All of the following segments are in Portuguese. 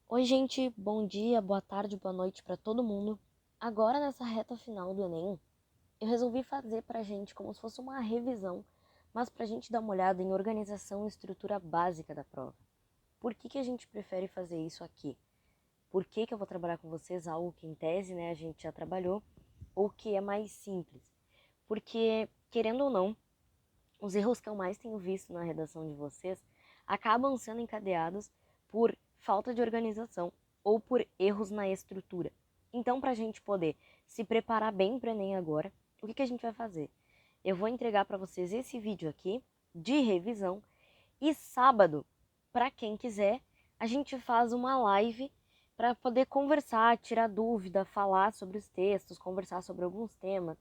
Oi, gente, bom dia, boa tarde, boa noite para todo mundo. Agora, nessa reta final do Enem, eu resolvi fazer pra gente como se fosse uma revisão, mas pra gente dar uma olhada em organização e estrutura básica da prova. Por que a gente prefere fazer isso aqui? Por que eu vou trabalhar com vocês algo que em tese, né, a gente já trabalhou, ou que é mais simples? Porque, querendo ou não, os erros que eu mais tenho visto na redação de vocês acabam sendo encadeados por falta de organização ou por erros na estrutura. Então, para a gente poder se preparar bem para o Enem agora, o que a gente vai fazer? Eu vou entregar para vocês esse vídeo aqui de revisão e sábado, para quem quiser, a gente faz uma live para poder conversar, tirar dúvida, falar sobre os textos, conversar sobre alguns temas,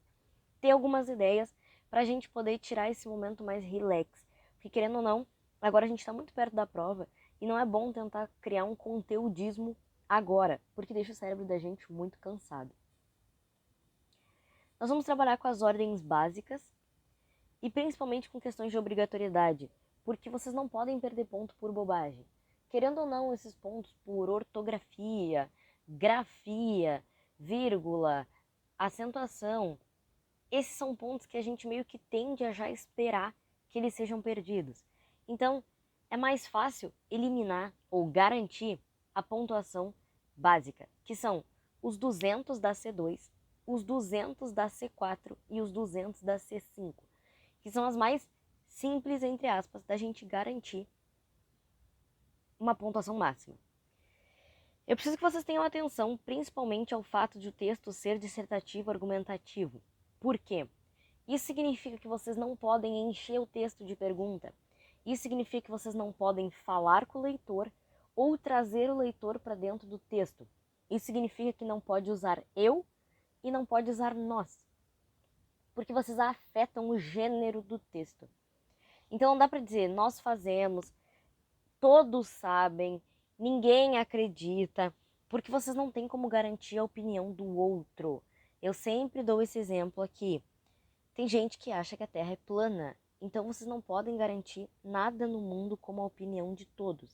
ter algumas ideias para a gente poder tirar esse momento mais relax. Porque querendo ou não, agora a gente está muito perto da prova e não é bom tentar criar um conteudismo agora, porque deixa o cérebro da gente muito cansado. Nós vamos trabalhar com as ordens básicas e principalmente com questões de obrigatoriedade, porque vocês não podem perder ponto por bobagem. Querendo ou não, esses pontos por ortografia, grafia, vírgula, acentuação, esses são pontos que a gente meio que tende a já esperar que eles sejam perdidos. Então, é mais fácil eliminar ou garantir a pontuação básica, que são os 200 da C2, os 200 da C4 e os 200 da C5, que são as mais simples, entre aspas, da gente garantir uma pontuação máxima. Eu preciso que vocês tenham atenção principalmente ao fato de o texto ser dissertativo argumentativo. Por quê? Isso significa que vocês não podem encher o texto de pergunta. Isso significa que vocês não podem falar com o leitor ou trazer o leitor para dentro do texto. Isso significa que não pode usar eu e não pode usar nós, porque vocês afetam o gênero do texto. Então não dá para dizer nós fazemos, todos sabem, ninguém acredita, porque vocês não têm como garantir a opinião do outro. Eu sempre dou esse exemplo aqui. Tem gente que acha que a Terra é plana, então vocês não podem garantir nada no mundo como a opinião de todos.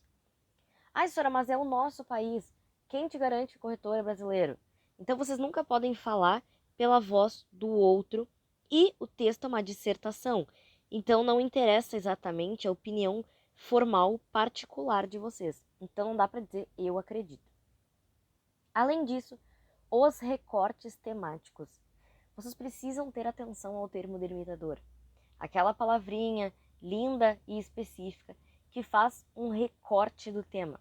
Ah, senhora, mas é o nosso país. Quem te garante que o corretor é brasileiro? Então vocês nunca podem falar pela voz do outro e o texto é uma dissertação. Então não interessa exatamente a opinião formal particular de vocês. Então não dá para dizer eu acredito. Além disso, os recortes temáticos. Vocês precisam ter atenção ao termo delimitador. Aquela palavrinha linda e específica que faz um recorte do tema.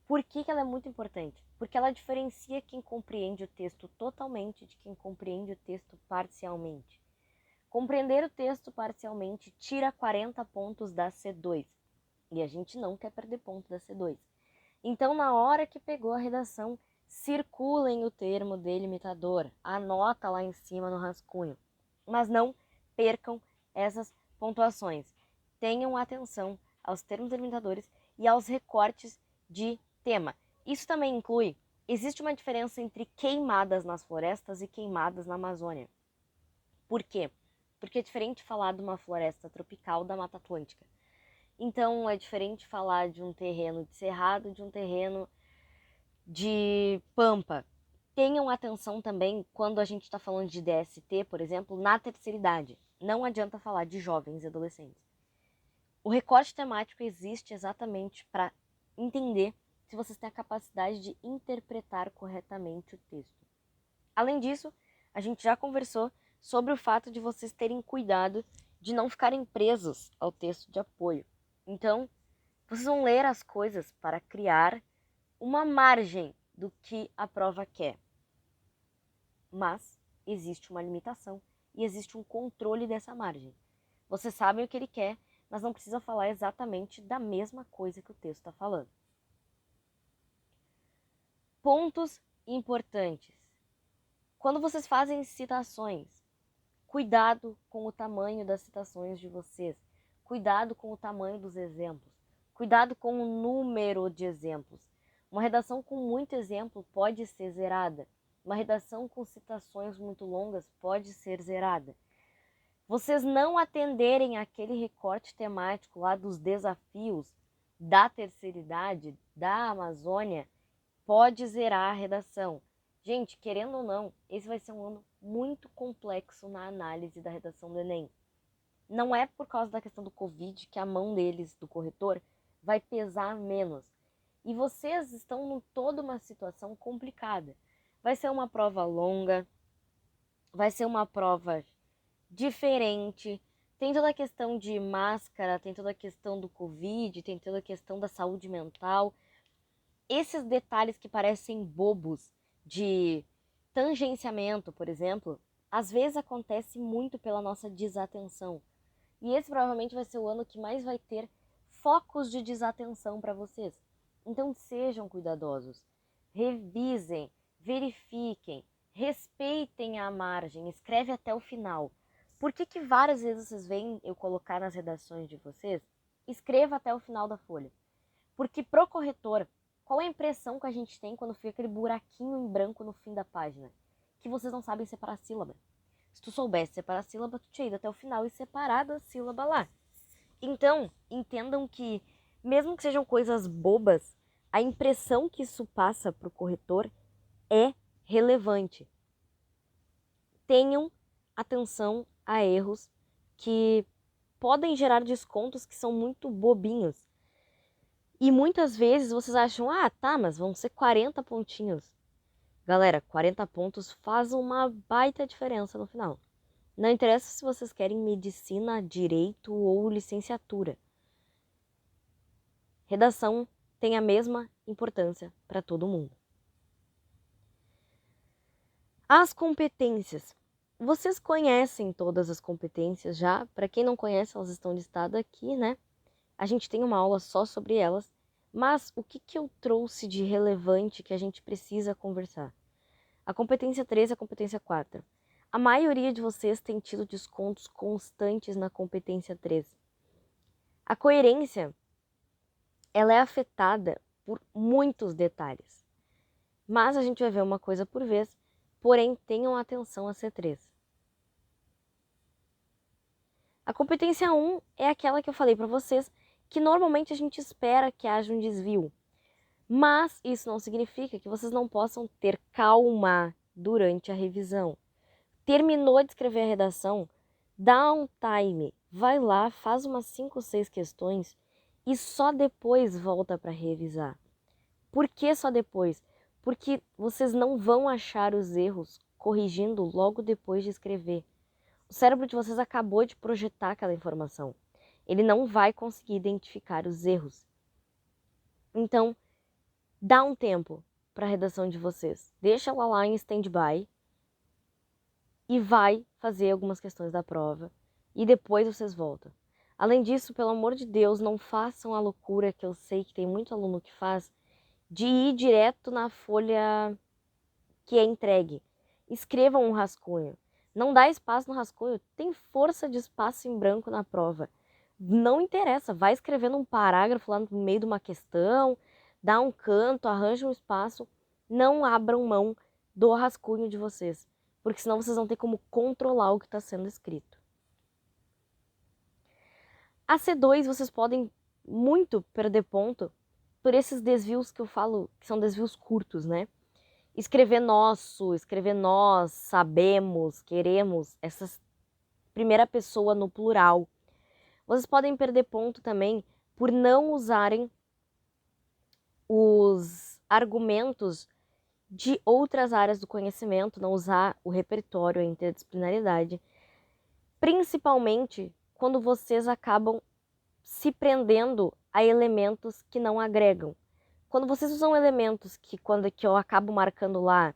Por que ela é muito importante? Porque ela diferencia quem compreende o texto totalmente de quem compreende o texto parcialmente. Compreender o texto parcialmente tira 40 pontos da C2. E a gente não quer perder ponto da C2. Então, na hora que pegou a redação, circulem o termo delimitador, anota lá em cima no rascunho, mas não percam essas pontuações. Tenham atenção aos termos delimitadores e aos recortes de tema. Isso também inclui, existe uma diferença entre queimadas nas florestas e queimadas na Amazônia. Por quê? Porque é diferente falar de uma floresta tropical da Mata Atlântica. Então é diferente falar de um terreno de cerrado de um terreno de pampa. Tenham atenção também quando a gente está falando de DST, por exemplo, na terceira idade. Não adianta falar de jovens e adolescentes. O recorte temático existe exatamente para entender se vocês têm a capacidade de interpretar corretamente o texto. Além disso, a gente já conversou sobre o fato de vocês terem cuidado de não ficarem presos ao texto de apoio. Então, vocês vão ler as coisas para criar uma margem do que a prova quer. Mas existe uma limitação e existe um controle dessa margem. Vocês sabem o que ele quer, mas não precisa falar exatamente da mesma coisa que o texto está falando. Pontos importantes. Quando vocês fazem citações, cuidado com o tamanho das citações de vocês. Cuidado com o tamanho dos exemplos. Cuidado com o número de exemplos. Uma redação com muito exemplo pode ser zerada. Uma redação com citações muito longas pode ser zerada. Vocês não atenderem aquele recorte temático lá dos desafios da terceira idade, da Amazônia, pode zerar a redação. Gente, querendo ou não, esse vai ser um ano muito complexo na análise da redação do Enem. Não é por causa da questão do Covid que a mão deles, do corretor, vai pesar menos. E vocês estão em toda uma situação complicada. Vai ser uma prova longa, vai ser uma prova diferente, tem toda a questão de máscara, tem toda a questão do Covid, tem toda a questão da saúde mental. Esses detalhes que parecem bobos de tangenciamento, por exemplo, às vezes acontece muito pela nossa desatenção. E esse provavelmente vai ser o ano que mais vai ter focos de desatenção para vocês. Então sejam cuidadosos, revisem, verifiquem, respeitem a margem, escreve até o final. Por que várias vezes vocês veem eu colocar nas redações de vocês? Escreva até o final da folha. Porque pro corretor, qual é a impressão que a gente tem quando fica aquele buraquinho em branco no fim da página? Que vocês não sabem separar a sílaba. Se tu soubesse separar a sílaba, tu tinha ido até o final e separado a sílaba lá. Então, entendam que, mesmo que sejam coisas bobas, a impressão que isso passa pro corretor é relevante. Tenham atenção a erros que podem gerar descontos que são muito bobinhos. E muitas vezes vocês acham, ah, tá, mas vão ser 40 pontinhos. Galera, 40 pontos faz uma baita diferença no final. Não interessa se vocês querem medicina, direito ou licenciatura. Redação tem a mesma importância para todo mundo. As competências. Vocês conhecem todas as competências já? Para quem não conhece, elas estão listadas aqui, né? A gente tem uma aula só sobre elas. Mas o que eu trouxe de relevante que a gente precisa conversar? A competência 3 e a competência 4. A maioria de vocês tem tido descontos constantes na competência 3. A coerência, ela é afetada por muitos detalhes. Mas a gente vai ver uma coisa por vez, porém tenham atenção a C3. A competência 1 é aquela que eu falei para vocês, que normalmente a gente espera que haja um desvio. Mas isso não significa que vocês não possam ter calma durante a revisão. Terminou de escrever a redação, dá um time, vai lá, faz umas 5 ou 6 questões e só depois volta para revisar. Por que só depois? Porque vocês não vão achar os erros corrigindo logo depois de escrever. O cérebro de vocês acabou de projetar aquela informação. Ele não vai conseguir identificar os erros. Então, dá um tempo para a redação de vocês. Deixa ela lá em stand-by e vai fazer algumas questões da prova e depois vocês voltam. Além disso, pelo amor de Deus, não façam a loucura que eu sei que tem muito aluno que faz, de ir direto na folha que é entregue. Escrevam um rascunho. Não dá espaço no rascunho, tem força de espaço em branco na prova. Não interessa, vai escrevendo um parágrafo lá no meio de uma questão, dá um canto, arranja um espaço. Não abram mão do rascunho de vocês, porque senão vocês vão ter como controlar o que está sendo escrito. A C2 vocês podem muito perder ponto por esses desvios que eu falo, que são desvios curtos, né? Escrever nosso, escrever nós, sabemos, queremos, essa primeira pessoa no plural. Vocês podem perder ponto também por não usarem os argumentos de outras áreas do conhecimento, não usar o repertório, a interdisciplinaridade, principalmente quando vocês acabam se prendendo a elementos que não agregam. Quando vocês usam elementos que eu acabo marcando lá,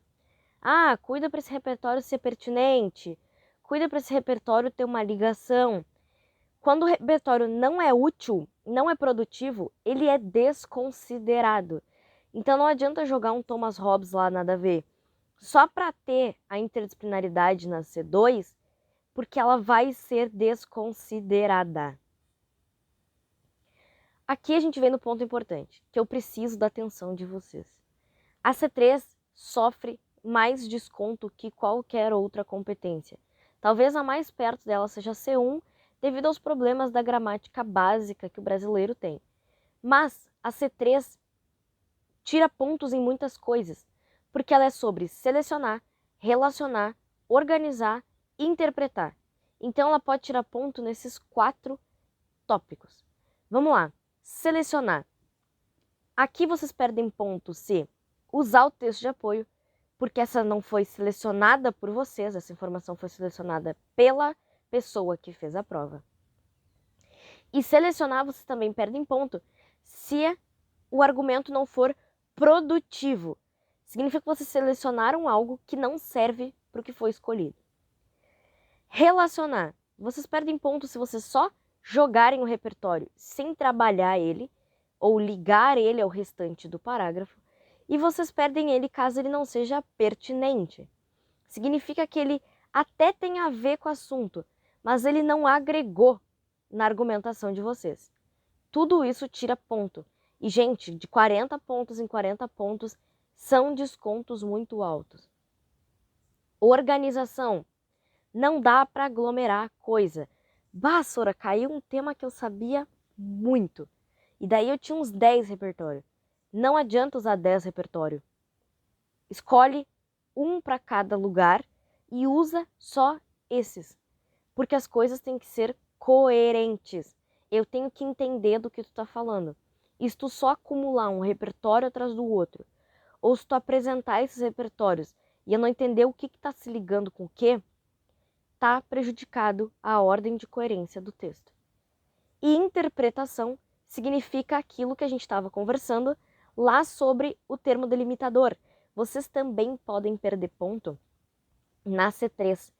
cuida para esse repertório ser pertinente, cuida para esse repertório ter uma ligação. Quando o repertório não é útil, não é produtivo, ele é desconsiderado. Então não adianta jogar um Thomas Hobbes lá, nada a ver, só para ter a interdisciplinaridade na C2, porque ela vai ser desconsiderada. Aqui a gente vem no ponto importante, que eu preciso da atenção de vocês. A C3 sofre mais desconto que qualquer outra competência. Talvez a mais perto dela seja a C1, devido aos problemas da gramática básica que o brasileiro tem. Mas a C3 tira pontos em muitas coisas, porque ela é sobre selecionar, relacionar, organizar e interpretar. Então ela pode tirar ponto nesses 4 tópicos. Vamos lá. Selecionar. Aqui vocês perdem ponto se usar o texto de apoio, porque essa não foi selecionada por vocês, essa informação foi selecionada pela pessoa que fez a prova. E selecionar, vocês também perdem ponto se o argumento não for produtivo. Significa que vocês selecionaram algo que não serve para o que foi escolhido. Relacionar. Vocês perdem ponto se vocês só jogarem o repertório sem trabalhar ele ou ligar ele ao restante do parágrafo, e vocês perdem ele caso ele não seja pertinente. Significa que ele até tem a ver com o assunto, mas ele não agregou na argumentação de vocês. Tudo isso tira ponto. E, gente, de 40 pontos em 40 pontos são descontos muito altos. Organização. Não dá para aglomerar coisa. Bah, Sora, caiu um tema que eu sabia muito. E daí eu tinha uns 10 repertório. Não adianta usar 10 repertório. Escolhe um para cada lugar e usa só esses. Porque as coisas têm que ser coerentes. Eu tenho que entender do que tu tá falando. E se tu só acumular um repertório atrás do outro, ou se tu apresentar esses repertórios e eu não entender o que tá se ligando com o quê, tá prejudicado a ordem de coerência do texto. E interpretação significa aquilo que a gente estava conversando lá sobre o termo delimitador. Vocês também podem perder ponto na C3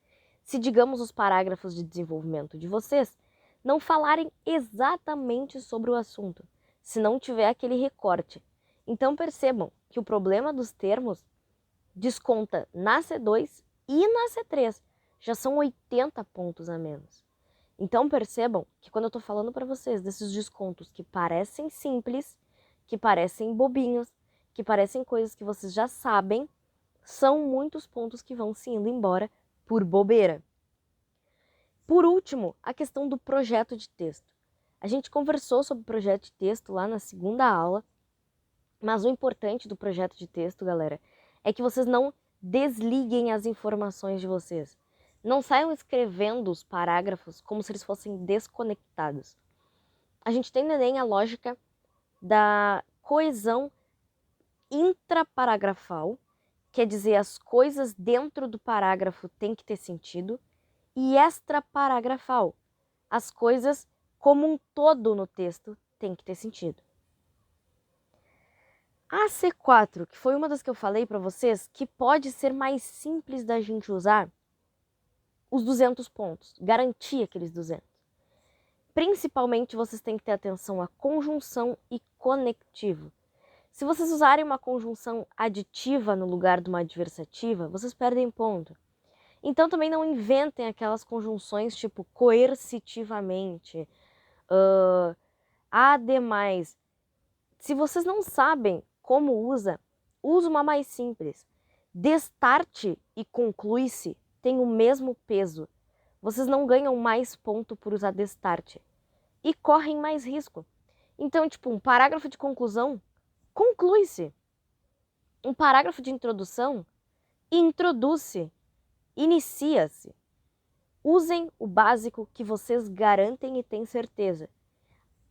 se, digamos, os parágrafos de desenvolvimento de vocês não falarem exatamente sobre o assunto, se não tiver aquele recorte. Então percebam que o problema dos termos desconta na C2 e na C3. Já são 80 pontos a menos. Então percebam que quando eu estou falando para vocês desses descontos que parecem simples, que parecem bobinhos, que parecem coisas que vocês já sabem, são muitos pontos que vão se indo embora por bobeira. Por último, a questão do projeto de texto. A gente conversou sobre o projeto de texto lá na segunda aula, mas o importante do projeto de texto, galera, é que vocês não desliguem as informações de vocês. Não saiam escrevendo os parágrafos como se eles fossem desconectados. A gente tem no Enem a lógica da coesão intraparagrafal, quer dizer, as coisas dentro do parágrafo têm que ter sentido, e extraparagrafal, as coisas como um todo no texto têm que ter sentido. A C4, que foi uma das que eu falei para vocês, que pode ser mais simples da gente usar, os 200 pontos, garantir aqueles 200. Principalmente vocês têm que ter atenção à conjunção e conectivo. Se vocês usarem uma conjunção aditiva no lugar de uma adversativa, vocês perdem ponto. Então também não inventem aquelas conjunções tipo coercitivamente, ademais. Se vocês não sabem como usa, use uma mais simples. Destarte e conclui-se tem o mesmo peso. Vocês não ganham mais ponto por usar destarte e correm mais risco. Então, tipo, um parágrafo de conclusão conclui-se. Um parágrafo de introdução introduz-se, inicia-se. Usem o básico que vocês garantem e têm certeza.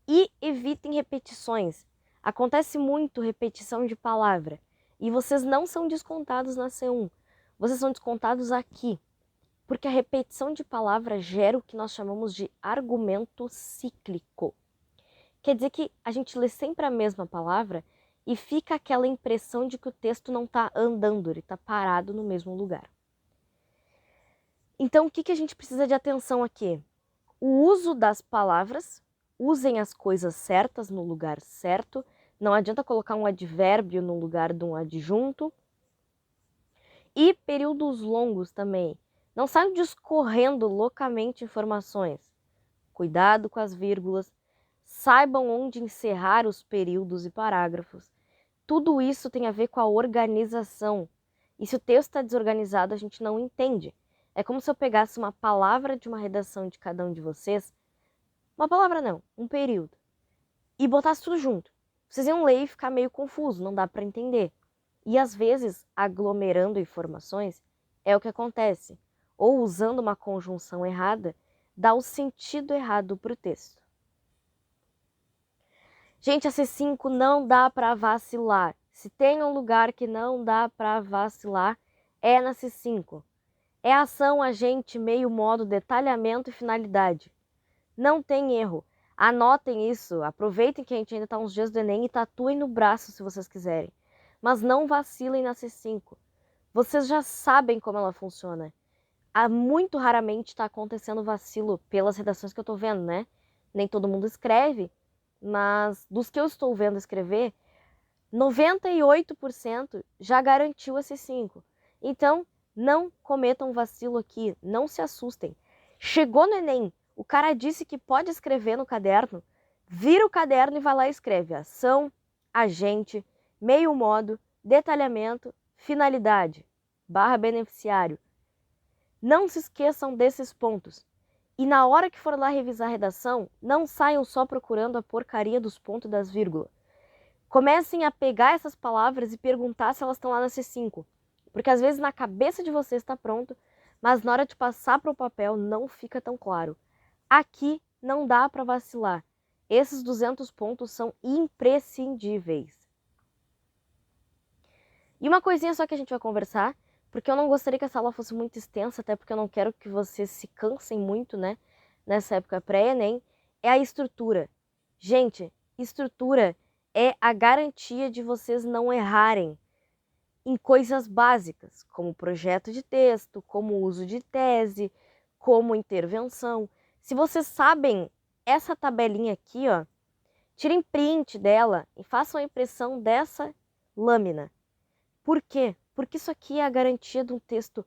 E evitem repetições. Acontece muito repetição de palavra. E vocês não são descontados na C1. Vocês são descontados aqui. Porque a repetição de palavra gera o que nós chamamos de argumento cíclico. Quer dizer que a gente lê sempre a mesma palavra e fica aquela impressão de que o texto não está andando, ele está parado no mesmo lugar. Então, o que a gente precisa de atenção aqui? O uso das palavras, usem as coisas certas no lugar certo, não adianta colocar um advérbio no lugar de um adjunto. E períodos longos também. Não saiam discorrendo loucamente informações. Cuidado com as vírgulas, saibam onde encerrar os períodos e parágrafos. Tudo isso tem a ver com a organização. E se o texto está desorganizado, a gente não entende. É como se eu pegasse uma palavra de uma redação de cada um de vocês, uma palavra não, um período, e botasse tudo junto. vocês iam ler e ficar meio confuso, não dá para entender. E às vezes, aglomerando informações, é o que acontece. Ou usando uma conjunção errada, dá o sentido errado para o texto. Gente, a C5 não dá para vacilar. Se tem um lugar que não dá para vacilar, é na C5. É ação, agente, meio, modo, detalhamento e finalidade. Não tem erro. Anotem isso, aproveitem que a gente ainda está uns dias do Enem e tatuem no braço se vocês quiserem. Mas não vacilem na C5. Vocês já sabem como ela funciona. Muito raramente está acontecendo vacilo pelas redações que eu estou vendo, né? Nem todo mundo escreve, mas dos que eu estou vendo escrever, 98% já garantiu a C5. Então, não cometam vacilo aqui, não se assustem. Chegou no Enem, o cara disse que pode escrever no caderno, vira o caderno e vai lá e escreve ação, agente, meio modo, detalhamento, finalidade, barra beneficiário. Não se esqueçam desses pontos. E na hora que for lá revisar a redação, não saiam só procurando a porcaria dos pontos e das vírgulas. Comecem a pegar essas palavras e perguntar se elas estão lá na C5. Porque às vezes na cabeça de vocês está pronto, mas na hora de passar para o papel não fica tão claro. Aqui não dá para vacilar. Esses 200 pontos são imprescindíveis. E uma coisinha só que a gente vai conversar, porque eu não gostaria que essa aula fosse muito extensa, até porque eu não quero que vocês se cansem muito, né, nessa época pré-ENEM, é a estrutura. Gente, estrutura é a garantia de vocês não errarem em coisas básicas, como projeto de texto, como uso de tese, como intervenção. Se vocês sabem essa tabelinha aqui, ó, tirem print dela e façam a impressão dessa lâmina. Por quê? Porque isso aqui é a garantia de um texto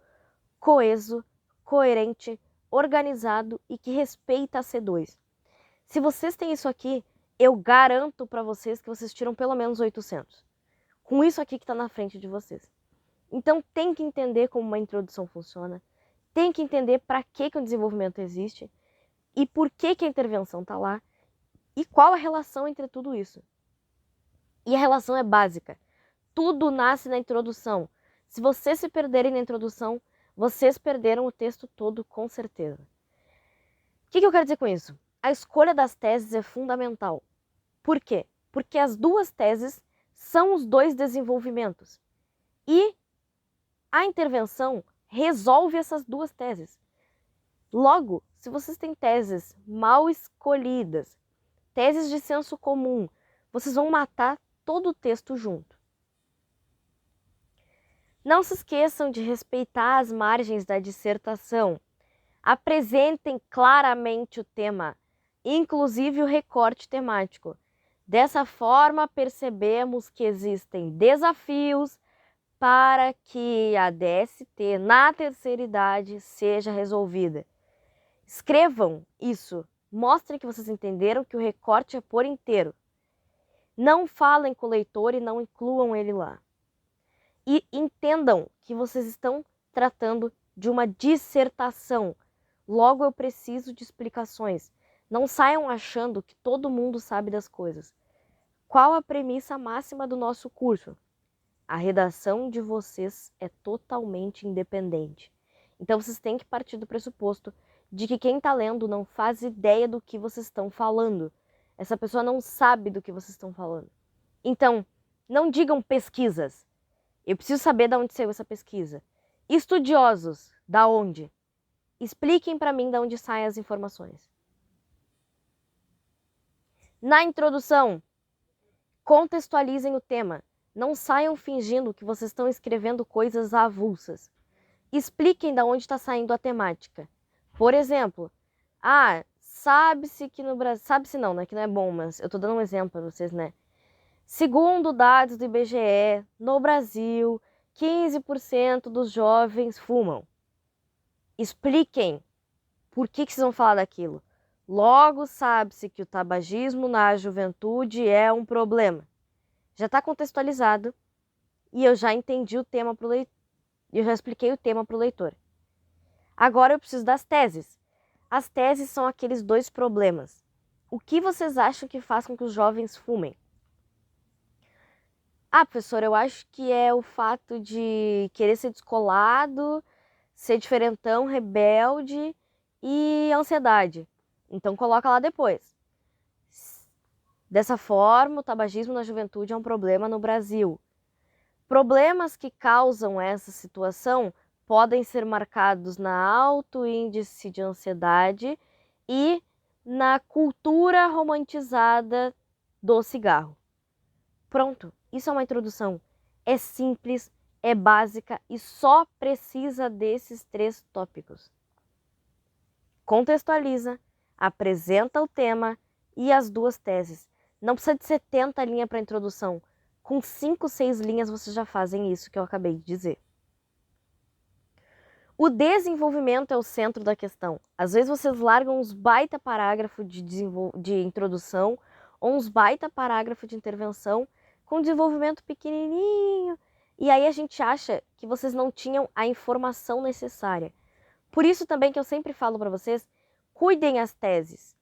coeso, coerente, organizado e que respeita a C2. Se vocês têm isso aqui, eu garanto para vocês que vocês tiram pelo menos 800. Com isso aqui que está na frente de vocês. Então tem que entender como uma introdução funciona, tem que entender para que o desenvolvimento existe e por que a intervenção está lá e qual a relação entre tudo isso. E a relação é básica. Tudo nasce na introdução. Se vocês se perderem na introdução, vocês perderam o texto todo com certeza. O que eu quero dizer com isso? A escolha das teses é fundamental. Por quê? Porque as duas teses são os dois desenvolvimentos. E a intervenção resolve essas duas teses. Logo, se vocês têm teses mal escolhidas, teses de senso comum, vocês vão matar todo o texto junto. Não se esqueçam de respeitar as margens da dissertação. Apresentem claramente o tema, inclusive o recorte temático. Dessa forma, percebemos que existem desafios para que a DST na terceira idade seja resolvida. Escrevam isso, mostrem que vocês entenderam que o recorte é por inteiro. Não falem com o leitor e não incluam ele lá. E entendam que vocês estão tratando de uma dissertação. Logo, eu preciso de explicações. Não saiam achando que todo mundo sabe das coisas. Qual a premissa máxima do nosso curso? A redação de vocês é totalmente independente. Então, vocês têm que partir do pressuposto de que quem está lendo não faz ideia do que vocês estão falando. Essa pessoa não sabe do que vocês estão falando. Então, não digam pesquisas. Eu preciso saber de onde saiu essa pesquisa. Estudiosos, da onde? Expliquem para mim de onde saem as informações. Na introdução, contextualizem o tema. Não saiam fingindo que vocês estão escrevendo coisas avulsas. Expliquem de onde está saindo a temática. Por exemplo, sabe-se que no Brasil... Sabe-se não, né? Que não é bom, mas eu estou dando um exemplo para vocês, né? Segundo dados do IBGE, no Brasil, 15% dos jovens fumam. Expliquem por que vocês vão falar daquilo. Logo, sabe-se que o tabagismo na juventude é um problema. Já está contextualizado e eu já entendi o tema para o leitor. Eu já expliquei o tema para o leitor. Agora eu preciso das teses. As teses são aqueles dois problemas. O que vocês acham que faz com que os jovens fumem? Ah, professor, eu acho que é o fato de querer ser descolado, ser diferentão, rebelde e ansiedade. Então coloca lá depois. Dessa forma, o tabagismo na juventude é um problema no Brasil. Problemas que causam essa situação podem ser marcados na alto índice de ansiedade e na cultura romantizada do cigarro. Pronto, isso é uma introdução. É simples, é básica e só precisa desses 3 tópicos. Contextualiza, apresenta o tema e as 2 teses. Não precisa de 70 linhas para introdução. Com 5, 6 linhas vocês já fazem isso que eu acabei de dizer. O desenvolvimento é o centro da questão. Às vezes vocês largam uns baita parágrafo de introdução ou uns baita parágrafo de intervenção com desenvolvimento pequenininho. E aí a gente acha que vocês não tinham a informação necessária. Por isso também que eu sempre falo para vocês, cuidem as teses.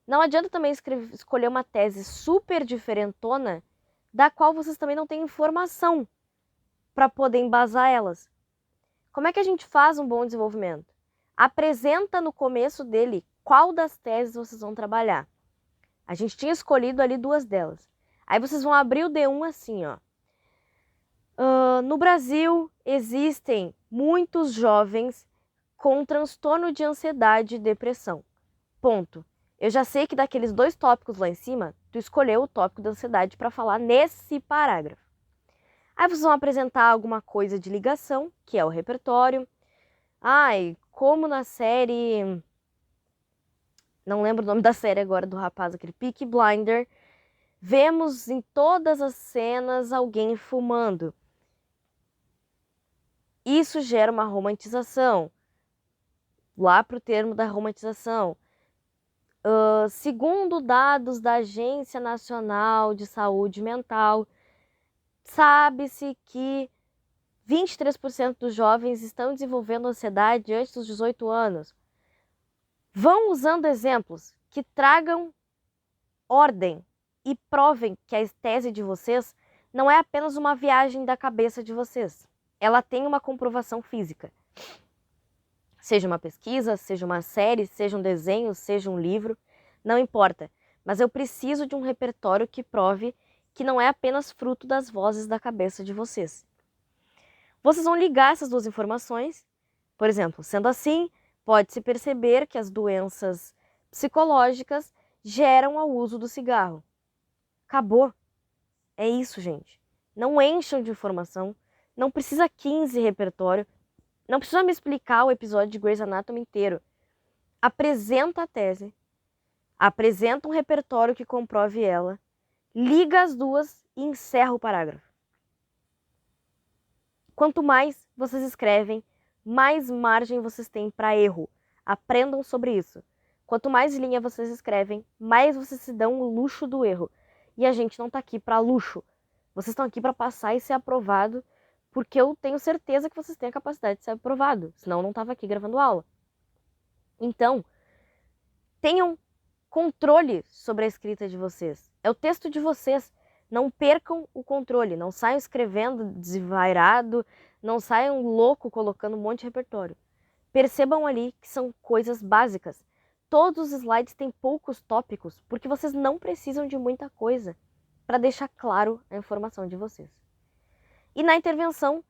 Não adianta também escolher uma tese super diferentona, da qual vocês também não têm informação para poder embasar elas. Como é que a gente faz um bom desenvolvimento? Apresenta no começo dele qual das teses vocês vão trabalhar. A gente tinha escolhido ali 2 delas. Aí vocês vão abrir o D1 assim, ó. No Brasil, existem muitos jovens com transtorno de ansiedade e depressão. Ponto. Eu já sei que daqueles 2 tópicos lá em cima, tu escolheu o tópico da ansiedade para falar nesse parágrafo. Aí vocês vão apresentar alguma coisa de ligação, que é o repertório. Ai, como na série... Não lembro o nome da série agora do rapaz, aquele Peaky Blinder. Vemos em todas as cenas alguém fumando. Isso gera uma romantização. Lá para o termo da romantização. Segundo dados da Agência Nacional de Saúde Mental, sabe-se que 23% dos jovens estão desenvolvendo ansiedade antes dos 18 anos. Vão usando exemplos que tragam ordem e provem que a tese de vocês não é apenas uma viagem da cabeça de vocês. Ela tem uma comprovação física. Seja uma pesquisa, seja uma série, seja um desenho, seja um livro, não importa. Mas eu preciso de um repertório que prove que não é apenas fruto das vozes da cabeça de vocês. Vocês vão ligar essas 2 informações. Por exemplo, sendo assim, pode-se perceber que as doenças psicológicas geram ao uso do cigarro. Acabou. É isso, gente. Não encham de informação. Não precisa 15 repertório. Não precisa me explicar o episódio de Grey's Anatomy inteiro. Apresenta a tese. Apresenta um repertório que comprove ela. Liga as 2 e encerra o parágrafo. Quanto mais vocês escrevem, mais margem vocês têm para erro. Aprendam sobre isso. Quanto mais linha vocês escrevem, mais vocês se dão o luxo do erro. E a gente não está aqui para luxo. Vocês estão aqui para passar e ser aprovado, porque eu tenho certeza que vocês têm a capacidade de ser aprovado. Senão eu não estava aqui gravando aula. Então, tenham controle sobre a escrita de vocês. É o texto de vocês. Não percam o controle. Não saiam escrevendo desvairado. Não saiam louco colocando um monte de repertório. Percebam ali que são coisas básicas. Todos os slides têm poucos tópicos, porque vocês não precisam de muita coisa para deixar claro a informação de vocês. E na intervenção,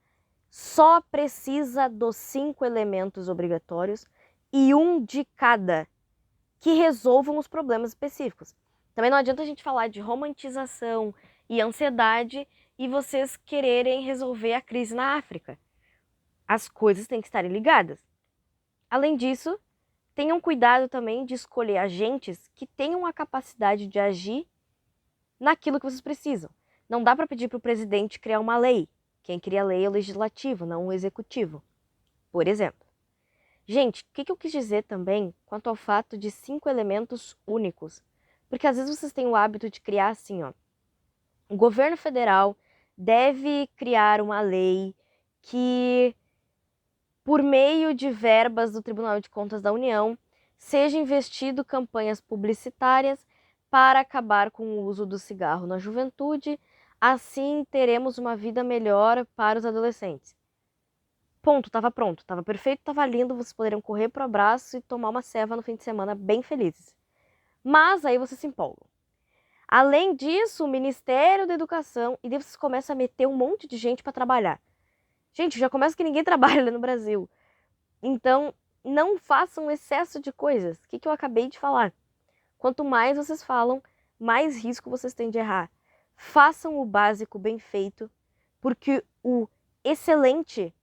só precisa dos 5 elementos obrigatórios e um de cada que resolvam os problemas específicos. Também não adianta a gente falar de romantização e ansiedade e vocês quererem resolver a crise na África. As coisas têm que estar ligadas. Além disso, tenham cuidado também de escolher agentes que tenham a capacidade de agir naquilo que vocês precisam. Não dá para pedir para o presidente criar uma lei. Quem cria a lei é o legislativo, não o executivo, por exemplo. Gente, o que eu quis dizer também quanto ao fato de 5 elementos únicos? Porque às vezes vocês têm o hábito de criar assim, ó. O governo federal deve criar uma lei que, por meio de verbas do Tribunal de Contas da União, seja investido campanhas publicitárias para acabar com o uso do cigarro na juventude, Assim teremos uma vida melhor para os adolescentes. Ponto, estava pronto, estava perfeito, estava lindo, vocês poderiam correr pro abraço e tomar uma ceva no fim de semana bem felizes. Mas aí vocês se empolgam. Além disso, o Ministério da Educação, e daí vocês começam a meter um monte de gente para trabalhar. Gente, já começa que ninguém trabalha no Brasil. Então, não façam excesso de coisas. O que eu acabei de falar? Quanto mais vocês falam, mais risco vocês têm de errar. Façam o básico bem feito, porque o excelente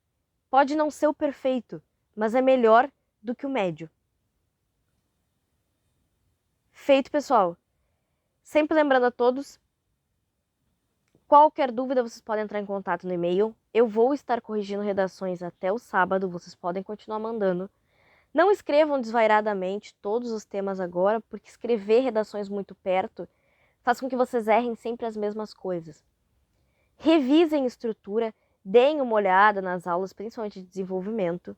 pode não ser o perfeito, mas é melhor do que o médio. Feito, pessoal. Sempre lembrando a todos, qualquer dúvida vocês podem entrar em contato no e-mail. Eu vou estar corrigindo redações até o sábado, vocês podem continuar mandando. Não escrevam desvairadamente todos os temas agora, porque escrever redações muito perto faz com que vocês errem sempre as mesmas coisas. Revisem estrutura, deem uma olhada nas aulas, principalmente de desenvolvimento.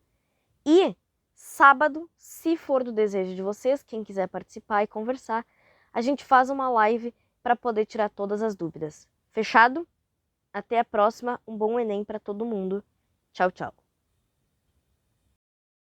E sábado, se for do desejo de vocês, quem quiser participar e conversar, a gente faz uma live para poder tirar todas as dúvidas. Fechado? Até a próxima. Um bom Enem para todo mundo. Tchau, tchau.